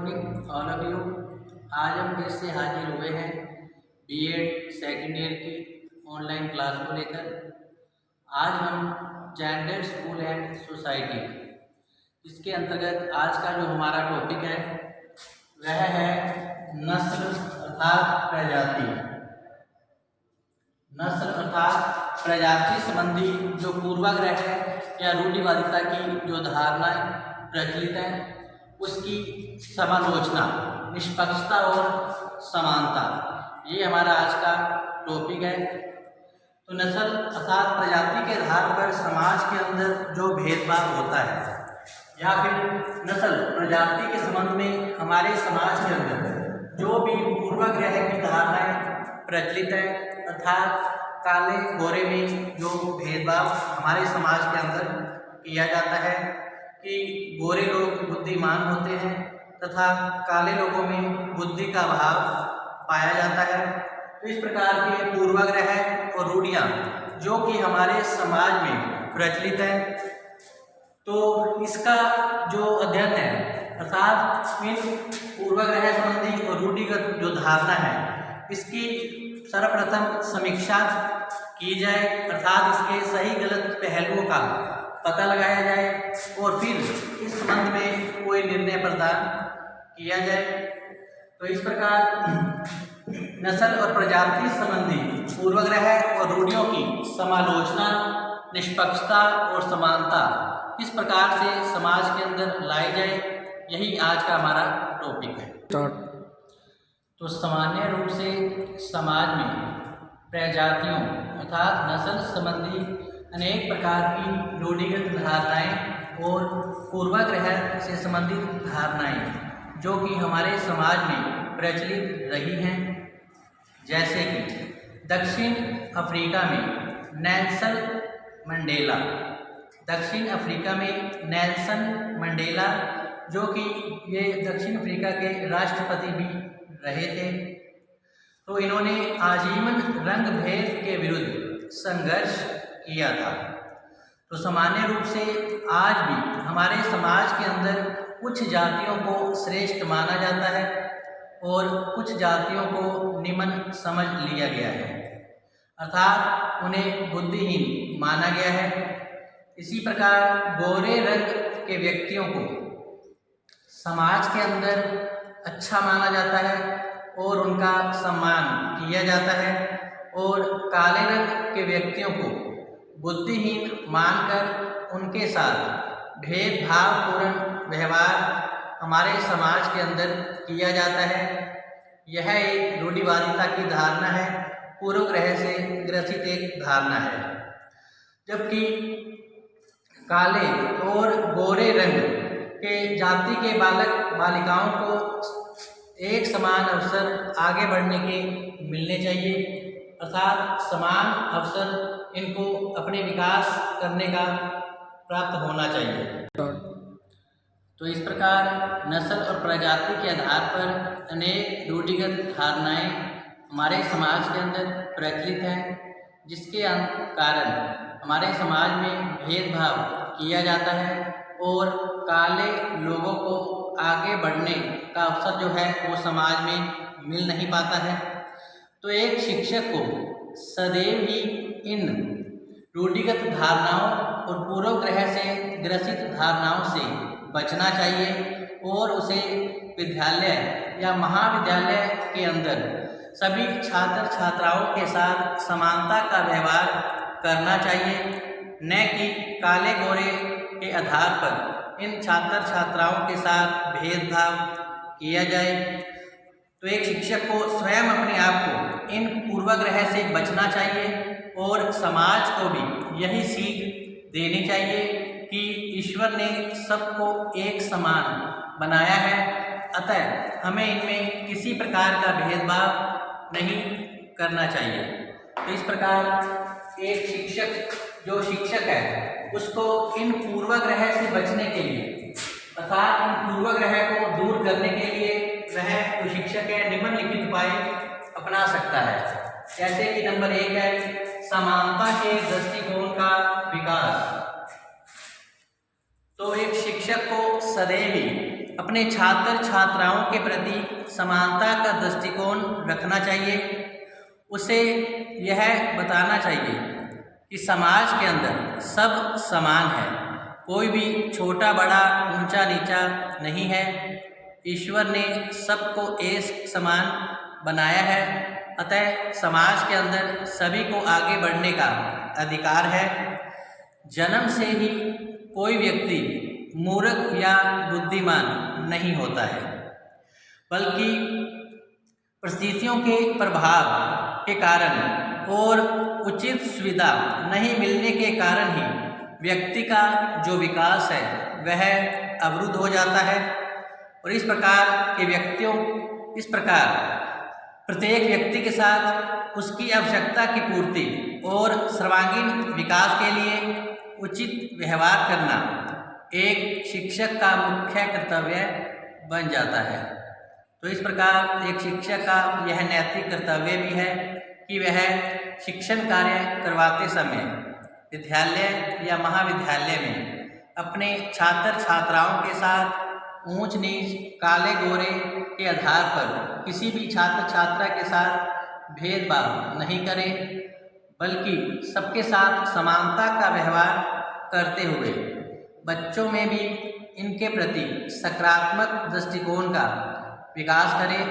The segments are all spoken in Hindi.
Morning all of you. आज हम फिर से हाजिर हुए हैं बीएड सेकेंड ईयर की ऑनलाइन क्लास को लेकर। आज हम जेंडर स्कूल एंड सोसाइटी, इसके अंतर्गत आज का जो हमारा टॉपिक है वह है नस्ल अर्थात प्रजाति। नस्ल अर्थात प्रजाति संबंधी जो पूर्वाग्रह है या रूढ़िवादिता की जो धारणाएं प्रचलित हैं उसकी समालोचना, निष्पक्षता और समानता, ये हमारा आज का टॉपिक है। तो नस्ल अर्थात प्रजाति के आधार पर समाज के अंदर जो भेदभाव होता है या फिर नस्ल प्रजाति के संबंध में हमारे समाज के अंदर जो भी पूर्वाग्रह की धारणाएं प्रचलित है, अर्थात काले गोरे में जो भेदभाव हमारे समाज के अंदर किया जाता है कि गोरे लोग बुद्धिमान होते हैं तथा काले लोगों में बुद्धि का अभाव पाया जाता है। तो इस प्रकार के पूर्वाग्रह और रूढ़ियाँ जो कि हमारे समाज में प्रचलित है, तो इसका जो अध्ययन है अर्थात इन पूर्वाग्रह संबंधी और रूढ़िगत जो धारणा है इसकी सर्वप्रथम समीक्षा की जाए, अर्थात इसके सही गलत पहलुओं का पता लगाया जाए और फिर इस संबंध में कोई निर्णय प्रदान किया जाए। तो इस प्रकार नस्ल और प्रजाति संबंधी पूर्वाग्रह और रूढ़ियों की समालोचना, निष्पक्षता और समानता इस प्रकार से समाज के अंदर लाई जाए, यही आज का हमारा टॉपिक है। तो सामान्य रूप से समाज में प्रजातियों अर्थात नस्ल संबंधी अनेक प्रकार की रूढ़िगत धारणाएं और पूर्वाग्रह से संबंधित धारणाएं जो कि हमारे समाज में प्रचलित रही हैं, जैसे कि दक्षिण अफ्रीका में नेल्सन मंडेला। दक्षिण अफ्रीका में नेल्सन मंडेला जो कि ये दक्षिण अफ्रीका के राष्ट्रपति भी रहे थे, तो इन्होंने आजीवन रंग भेद के विरुद्ध संघर्ष किया था। तो सामान्य रूप से आज भी हमारे समाज के अंदर कुछ जातियों को श्रेष्ठ माना जाता है और कुछ जातियों को निम्न समझ लिया गया है, अर्थात उन्हें बुद्धिहीन माना गया है। इसी प्रकार गोरे रंग के व्यक्तियों को समाज के अंदर अच्छा माना जाता है और उनका सम्मान किया जाता है, और काले रंग के व्यक्तियों को बुद्धिहीन मानकर उनके साथ भेदभावपूर्ण व्यवहार हमारे समाज के अंदर किया जाता है। यह एक रूढ़िवादिता की धारणा है, पूर्वाग्रह से ग्रसित एक धारणा है। जबकि काले और गोरे रंग के जाति के बालक बालिकाओं को एक समान अवसर आगे बढ़ने के मिलने चाहिए, अर्थात समान अवसर इनको अपने विकास करने का प्राप्त होना चाहिए। तो इस प्रकार नस्ल और प्रजाति के आधार पर अनेक रूढ़िगत धारणाएं हमारे समाज के अंदर प्रचलित हैं, जिसके कारण हमारे समाज में भेदभाव किया जाता है और काले लोगों को आगे बढ़ने का अवसर जो है वो समाज में मिल नहीं पाता है। तो एक शिक्षक को सदैव ही इन रूढ़िगत धारणाओं और पूर्वाग्रह से ग्रसित धारणाओं से बचना चाहिए और उसे विद्यालय या महाविद्यालय के अंदर सभी छात्र छात्राओं के साथ समानता का व्यवहार करना चाहिए, न कि काले गोरे के आधार पर इन छात्र छात्राओं के साथ भेदभाव किया जाए। तो एक शिक्षक को स्वयं अपने आप को इन पूर्वाग्रह से बचना चाहिए और समाज को भी यही सीख देनी चाहिए कि ईश्वर ने सबको एक समान बनाया है, अतः हमें इनमें किसी प्रकार का भेदभाव नहीं करना चाहिए। तो इस प्रकार एक शिक्षक है उसको इन पूर्वाग्रह से बचने के लिए अर्थात इन पूर्वाग्रह को दूर करने के लिए वह जो शिक्षक है निम्नलिखित उपाय अपना सकता है। जैसे कि नंबर 1 है समानता के दृष्टिकोण का विकास। तो एक शिक्षक को सदैव ही अपने छात्र छात्राओं के प्रति समानता का दृष्टिकोण रखना चाहिए। उसे यह बताना चाहिए कि समाज के अंदर सब समान है, कोई भी छोटा बड़ा ऊंचा नीचा नहीं है। ईश्वर ने सबको एक समान बनाया है, अतः समाज के अंदर सभी को आगे बढ़ने का अधिकार है। जन्म से ही कोई व्यक्ति मूर्ख या बुद्धिमान नहीं होता है, बल्कि परिस्थितियों के प्रभाव के कारण और उचित सुविधा नहीं मिलने के कारण ही व्यक्ति का जो विकास है वह अवरुद्ध हो जाता है। और इस प्रकार प्रत्येक व्यक्ति के साथ उसकी आवश्यकता की पूर्ति और सर्वांगीण विकास के लिए उचित व्यवहार करना एक शिक्षक का मुख्य कर्तव्य बन जाता है। तो इस प्रकार एक शिक्षक का यह नैतिक कर्तव्य भी है कि वह शिक्षण कार्य करवाते समय विद्यालय या महाविद्यालय में अपने छात्र छात्राओं के साथ ऊंच नीच काले गोरे के आधार पर किसी भी छात्र छात्रा के साथ भेदभाव नहीं करें, बल्कि सबके साथ समानता का व्यवहार करते हुए बच्चों में भी इनके प्रति सकारात्मक दृष्टिकोण का विकास करें,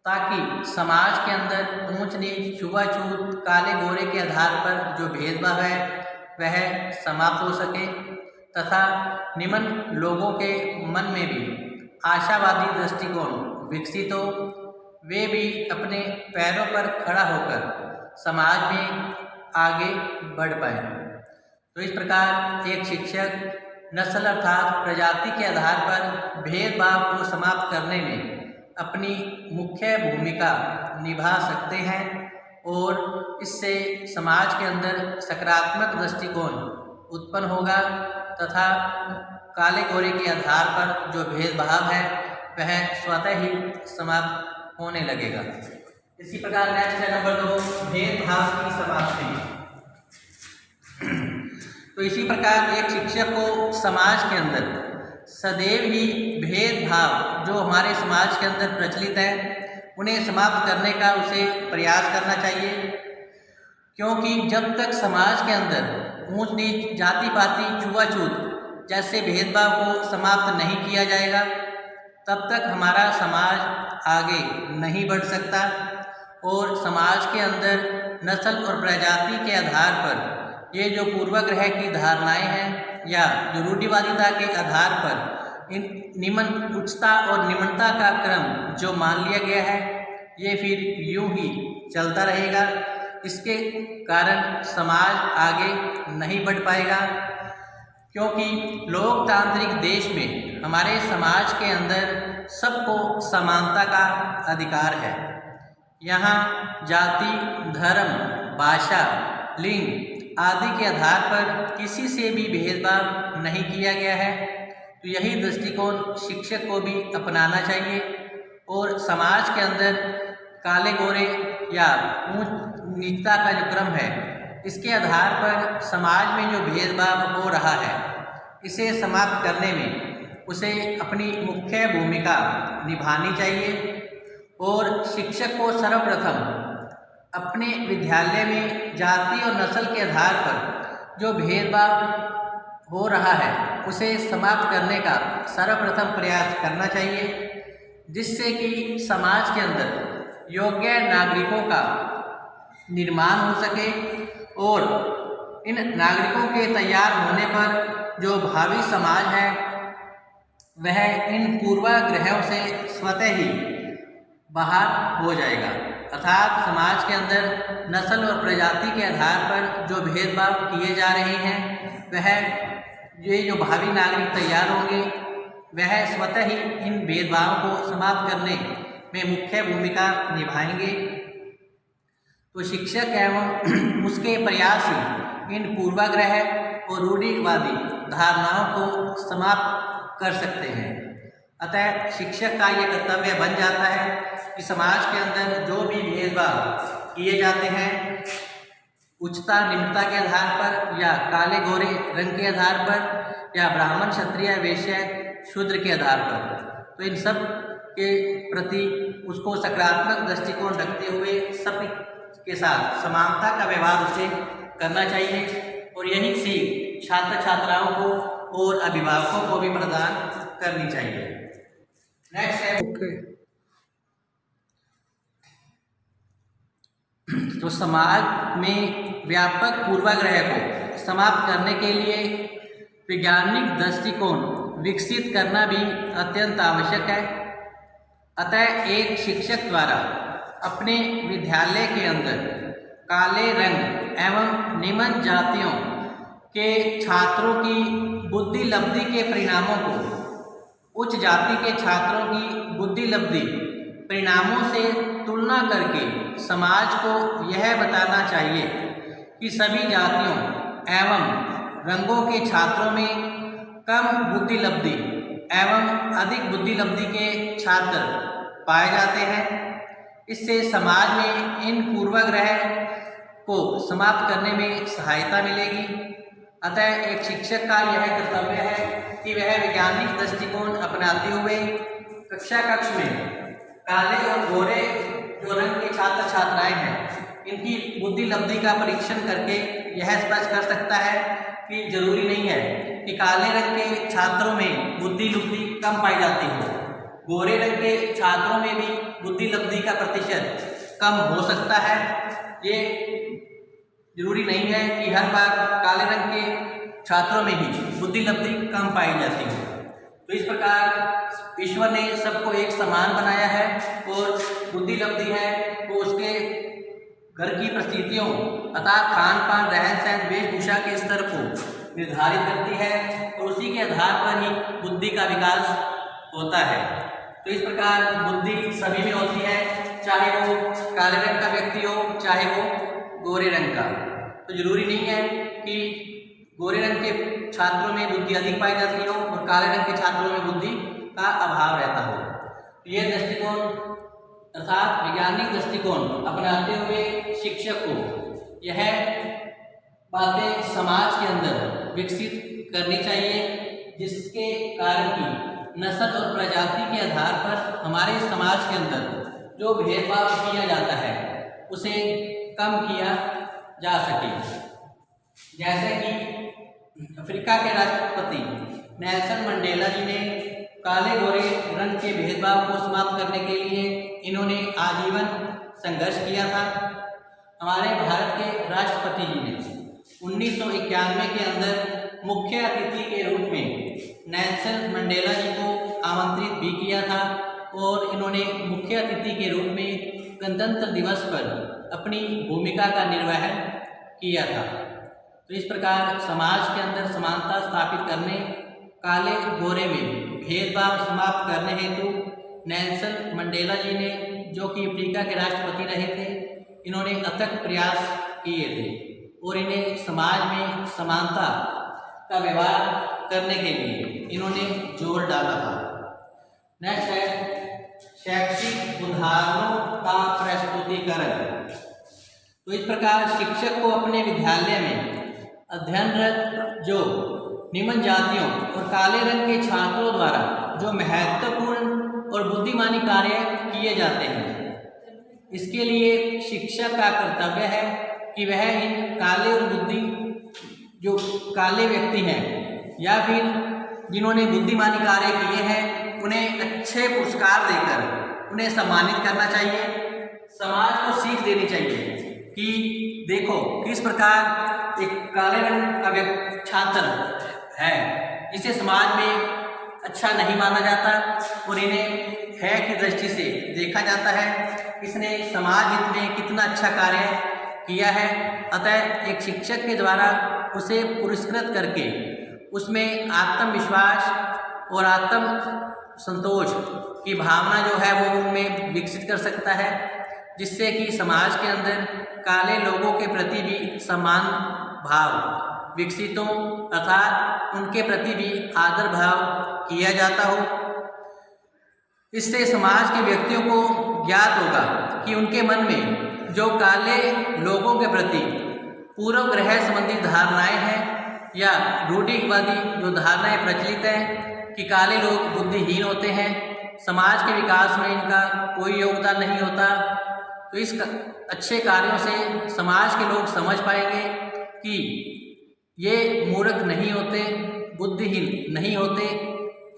ताकि समाज के अंदर ऊंच नीच छुआछूत काले गोरे के आधार पर जो भेदभाव है वह समाप्त हो सके तथा निम्न लोगों के मन में भी आशावादी दृष्टिकोण विकसित हो, वे भी अपने पैरों पर खड़ा होकर समाज में आगे बढ़ पाए। तो इस प्रकार एक शिक्षक नस्ल अर्थात प्रजाति के आधार पर भेदभाव को समाप्त करने में अपनी मुख्य भूमिका निभा सकते हैं और इससे समाज के अंदर सकारात्मक दृष्टिकोण उत्पन्न होगा तथा काले गोरे के आधार पर जो भेदभाव है वह स्वतः ही समाप्त होने लगेगा। इसी प्रकार नेक्स्ट है नंबर 2, भेदभाव की समाप्ति। तो इसी प्रकार एक शिक्षक को समाज के अंदर सदैव ही भेदभाव जो हमारे समाज के अंदर प्रचलित है उन्हें समाप्त करने का उसे प्रयास करना चाहिए, क्योंकि जब तक समाज के अंदर ऊंच नीच जाति पाति छुआछूत जैसे भेदभाव को समाप्त नहीं किया जाएगा तब तक हमारा समाज आगे नहीं बढ़ सकता और समाज के अंदर नस्ल और प्रजाति के आधार पर ये जो पूर्वाग्रह की धारणाएं हैं या जो रूढ़िवादिता के आधार पर इन निम्न उच्चता और निम्नता का क्रम जो मान लिया गया है ये फिर यूं ही चलता रहेगा। इसके कारण समाज आगे नहीं बढ़ पाएगा, क्योंकि लोकतांत्रिक देश में हमारे समाज के अंदर सबको समानता का अधिकार है। यहाँ जाति, धर्म, भाषा, लिंग आदि के आधार पर किसी से भी भेदभाव नहीं किया गया है। तो यही दृष्टिकोण शिक्षक को भी अपनाना चाहिए और समाज के अंदर काले गोरे या ऊंच नीचता का जो क्रम है इसके आधार पर समाज में जो भेदभाव हो रहा है इसे समाप्त करने में उसे अपनी मुख्य भूमिका निभानी चाहिए। और शिक्षक को सर्वप्रथम अपने विद्यालय में जाति और नस्ल के आधार पर जो भेदभाव हो रहा है उसे समाप्त करने का सर्वप्रथम प्रयास करना चाहिए, जिससे कि समाज के अंदर योग्य नागरिकों का निर्माण हो सके और इन नागरिकों के तैयार होने पर जो भावी समाज है वह इन पूर्वाग्रहों से स्वतः ही बाहर हो जाएगा। अर्थात समाज के अंदर नस्ल और प्रजाति के आधार पर जो भेदभाव किए जा रहे हैं वह ये जो भावी नागरिक तैयार होंगे वह स्वतः ही इन भेदभावों को समाप्त करने में मुख्य भूमिका निभाएंगे। तो शिक्षक एवं उसके प्रयास ही इन पूर्वाग्रह और रूढ़िवादी धारणाओं को समाप्त कर सकते हैं। अतः शिक्षक का ये कर्तव्य बन जाता है कि समाज के अंदर जो भी भेदभाव किए जाते हैं उच्चता निम्नता के आधार पर या काले गोरे रंग के आधार पर या ब्राह्मण क्षत्रिय वैश्य शूद्र के आधार पर। तो इन सब के प्रति उसको सकारात्मक दृष्टिकोण रखते हुए सब के साथ समानता का व्यवहार उसे करना चाहिए और यही सीख छात्र छात्राओं को और अभिभावकों को भी प्रदान करनी चाहिए। नेक्स्ट है तो समाज में व्यापक पूर्वाग्रह को समाप्त करने के लिए वैज्ञानिक दृष्टिकोण विकसित करना भी अत्यंत आवश्यक है। अतः एक शिक्षक द्वारा अपने विद्यालय के अंदर काले रंग एवं निम्न जातियों के छात्रों की बुद्धि लब्धि के परिणामों को उच्च जाति के छात्रों की बुद्धि लब्धि परिणामों से तुलना करके समाज को यह बताना चाहिए कि सभी जातियों एवं रंगों के छात्रों में कम बुद्धि लब्धि एवं अधिक बुद्धि लब्धि के छात्र पाए जाते हैं। इससे समाज में इन पूर्वाग्रह को समाप्त करने में सहायता मिलेगी। अतः एक शिक्षक का यह कर्तव्य है कि वह वैज्ञानिक दृष्टिकोण अपनाते हुए कक्षा कक्ष में काले और गोरे जो रंग के छात्र छात्राएं हैं इनकी बुद्धि लब्धि का परीक्षण करके यह स्पष्ट कर सकता है कि जरूरी नहीं है कि काले रंग के छात्रों में बुद्धि लब्धि कम पाई जाती हो, गोरे रंग के छात्रों में भी बुद्धि लब्धि का प्रतिशत कम हो सकता है। ये जरूरी नहीं है कि हर बार काले रंग के छात्रों में ही बुद्धि लब्धि कम पाई जाती हो। तो इस प्रकार ईश्वर ने सबको एक समान बनाया है और बुद्धि लब्धि है वो उसके घर की परिस्थितियों अर्थात खान पान रहन सहन वेशभूषा के स्तर को निर्धारित करती है और उसी के आधार पर ही बुद्धि का विकास होता है। तो इस प्रकार बुद्धि सभी में होती है, चाहे वो काले रंग का व्यक्ति हो चाहे वो गोरे रंग का। तो जरूरी नहीं है कि गोरे रंग के छात्रों में बुद्धि अधिक पाई जाती हो और काले रंग के छात्रों में बुद्धि का अभाव रहता हो। तो ये दृष्टिकोण अर्थात वैज्ञानिक दृष्टिकोण अपनाते हुए शिक्षक को यह बातें समाज के अंदर विकसित करनी चाहिए, जिसके कारण की नस्ल और प्रजाति के आधार पर हमारे समाज के अंदर जो भेदभाव किया जाता है उसे कम किया जा सके। जैसे कि अफ्रीका के राष्ट्रपति नेल्सन मंडेला जी ने काले गोरे रंग के भेदभाव को समाप्त करने के लिए इन्होंने आजीवन संघर्ष किया था। हमारे भारत के राष्ट्रपति जी ने 1991 के अंदर मुख्य अतिथि के रूप में नेल्सन मंडेला जी को आमंत्रित भी किया था और इन्होंने मुख्य अतिथि के रूप में गणतंत्र दिवस पर अपनी भूमिका का निर्वहन किया था। तो इस प्रकार समाज के अंदर समानता स्थापित करने, काले गोरे में भेदभाव समाप्त करने हेतु नेल्सन मंडेला जी ने, जो कि अफ्रीका के राष्ट्रपति रहे थे, इन्होंने अथक प्रयास किए थे और इन्हें समाज में समानता का व्यवहार करने के लिए इन्होंने जोर डाला था। नेक्स्ट है शैक्षिक उदाहरणों का प्रस्तुतिकरण। तो इस प्रकार शिक्षक को अपने विद्यालय में अध्ययनरत जो निम्न जातियों और काले रंग के छात्रों द्वारा जो महत्वपूर्ण और बुद्धिमानी कार्य किए जाते हैं, इसके लिए शिक्षक का कर्तव्य है कि वह इन काले और बुद्धि जो काले व्यक्ति हैं या फिर जिन्होंने बुद्धिमानी कार्य किए हैं उन्हें अच्छे पुरस्कार देकर उन्हें सम्मानित करना चाहिए। समाज को सीख देनी चाहिए कि देखो किस प्रकार एक काले रंग का छात्र है, इसे समाज में अच्छा नहीं माना जाता और इन्हें है की दृष्टि से देखा जाता है, इसने समाज हित में कितना अच्छा कार्य किया है। अतः एक शिक्षक के द्वारा उसे पुरस्कृत करके उसमें आत्मविश्वास और आत्म संतोष की भावना जो है वो उनमें विकसित कर सकता है, जिससे कि समाज के अंदर काले लोगों के प्रति भी सम्मान भाव विकसित हो अर्थात उनके प्रति भी आदर भाव किया जाता हो। इससे समाज के व्यक्तियों को ज्ञात होगा कि उनके मन में जो काले लोगों के प्रति पूर्वग्रह संबंधी धारणाएं हैं या रूढ़िवादी जो धारणाएं प्रचलित हैं कि काले लोग बुद्धिहीन होते हैं, समाज के विकास में इनका कोई योगदान नहीं होता। तो इस अच्छे कार्यों से समाज के लोग समझ पाएंगे कि ये मूर्ख नहीं होते, बुद्धिहीन नहीं होते,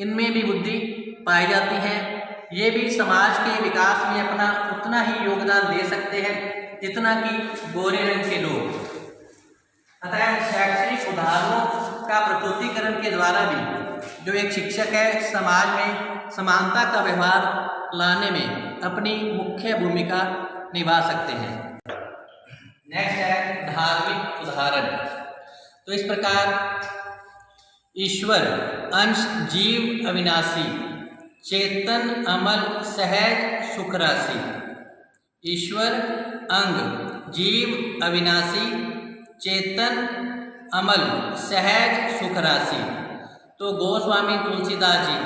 इनमें भी बुद्धि पाई जाती है। ये भी समाज के विकास में अपना उतना ही योगदान दे सकते हैं जितना कि गोरे रंग के लोग। अतः शैक्षणिक उदाहरणों का प्रस्तुतिकरण के द्वारा भी जो एक शिक्षक है समाज में समानता का व्यवहार लाने में अपनी मुख्य भूमिका निभा सकते हैं। नेक्स्ट है धार्मिक उदाहरण। तो इस प्रकार ईश्वर अंश जीव अविनाशी, चेतन अमल सहज सुख राशि। ईश्वर अंग जीव अविनाशी, चेतन अमल सहज सुख राशि। तो गोस्वामी तुलसीदास जी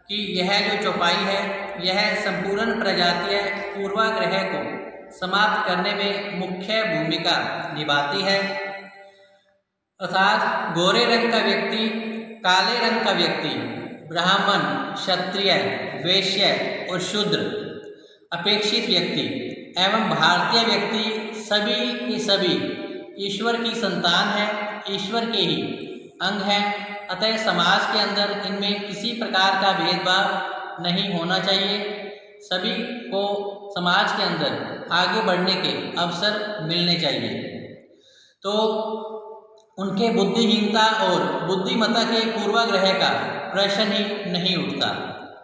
की यह जो चौपाई है यह संपूर्ण प्रजातीय पूर्वाग्रह को समाप्त करने में मुख्य भूमिका निभाती है। अर्थात गोरे रंग का व्यक्ति, काले रंग का व्यक्ति, ब्राह्मण, क्षत्रिय, वैश्य और शूद्र, अपेक्षित व्यक्ति एवं भारतीय व्यक्ति सभी के सभी ईश्वर की संतान है, ईश्वर के ही अंग हैं। अतः समाज के अंदर इनमें किसी प्रकार का भेदभाव नहीं होना चाहिए। सभी को समाज के अंदर आगे बढ़ने के अवसर मिलने चाहिए। तो उनके बुद्धिहीनता और बुद्धिमत्ता के पूर्वाग्रह का प्रश्न ही नहीं उठता।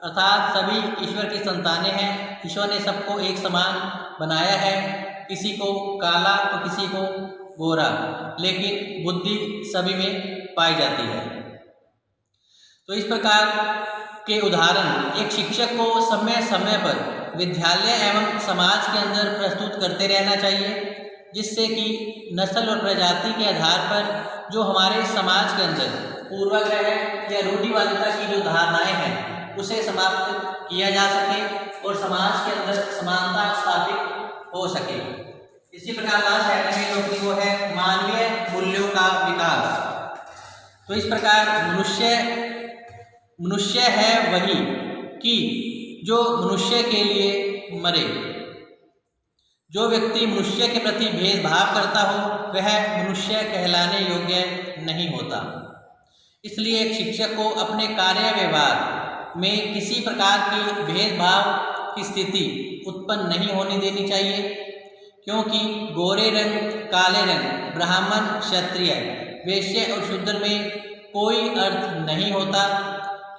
अर्थात सभी ईश्वर की संतानें हैं, ईश्वर ने सबको एक समान बनाया है, किसी को काला तो किसी को गोरा, लेकिन बुद्धि सभी में पाई जाती है। तो इस प्रकार के उदाहरण एक शिक्षक को समय समय पर विद्यालय एवं समाज के अंदर प्रस्तुत करते रहना चाहिए, जिससे कि नस्ल और प्रजाति के आधार पर जो हमारे समाज के अंदर पूर्वाग्रह या रूढ़िवादिता की जो धारणाएं हैं उसे समाप्त किया जा सके और समाज के अंदर समानता स्थापित हो सके। इसी प्रकार लास्ट आइटम में जो कि वो है मानवीय मूल्यों का विकास। तो इस प्रकार मनुष्य है वही कि जो मनुष्य के लिए मरे। जो व्यक्ति मनुष्य के प्रति भेदभाव करता हो वह मनुष्य कहलाने योग्य नहीं होता। इसलिए एक शिक्षक को अपने कार्य व्यवहार में किसी प्रकार की भेदभाव की स्थिति उत्पन्न नहीं होने देनी चाहिए, क्योंकि गोरे रंग, काले रंग, ब्राह्मण, क्षत्रिय, वैश्य और शूद्र में कोई अर्थ नहीं होता,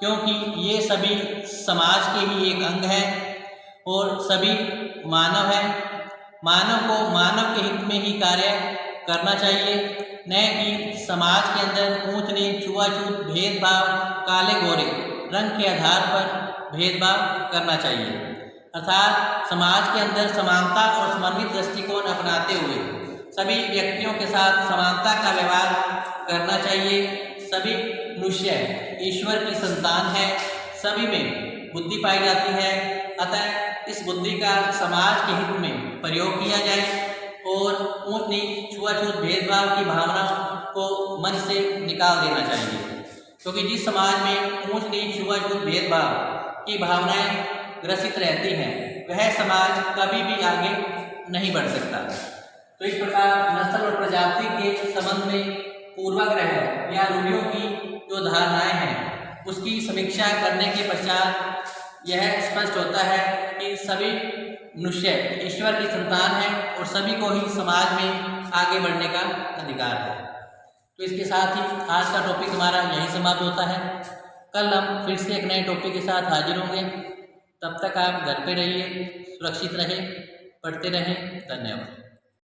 क्योंकि ये सभी समाज के ही एक अंग हैं और सभी मानव हैं। मानव को मानव के हित में ही कार्य करना चाहिए, न कि समाज के अंदर ऊंच नीच, छुआछूत, भेदभाव, काले गोरे रंग के आधार पर भेदभाव करना चाहिए। अर्थात समाज के अंदर समानता और समन्वित दृष्टिकोण अपनाते हुए सभी व्यक्तियों के साथ समानता का व्यवहार करना चाहिए। सभी मनुष्य ईश्वर की संतान है, सभी में बुद्धि पाई जाती है। अतः इस बुद्धि का समाज के हित में प्रयोग किया जाए और ऊंच नीच, छुआछूत, भेदभाव की भावना को मन से निकाल देना चाहिए, क्योंकि जिस समाज में ऊंच नीच, छुआछूत, भेदभाव की भावनाएं ग्रसित रहती हैं वह समाज कभी भी आगे नहीं बढ़ सकता। तो इस प्रकार नस्ल और प्रजाति के संबंध में पूर्वाग्रह या रूढ़ियों की जो धारणाएं हैं उसकी समीक्षा करने के पश्चात यह स्पष्ट होता है कि सभी मनुष्य ईश्वर की संतान हैं और सभी को ही समाज में आगे बढ़ने का अधिकार है। तो इसके साथ ही आज का टॉपिक हमारा यहीं समाप्त होता है। कल हम फिर से एक नए टॉपिक के साथ हाजिर होंगे। तब तक आप घर पे रहिए, सुरक्षित रहें, पढ़ते रहें। धन्यवाद।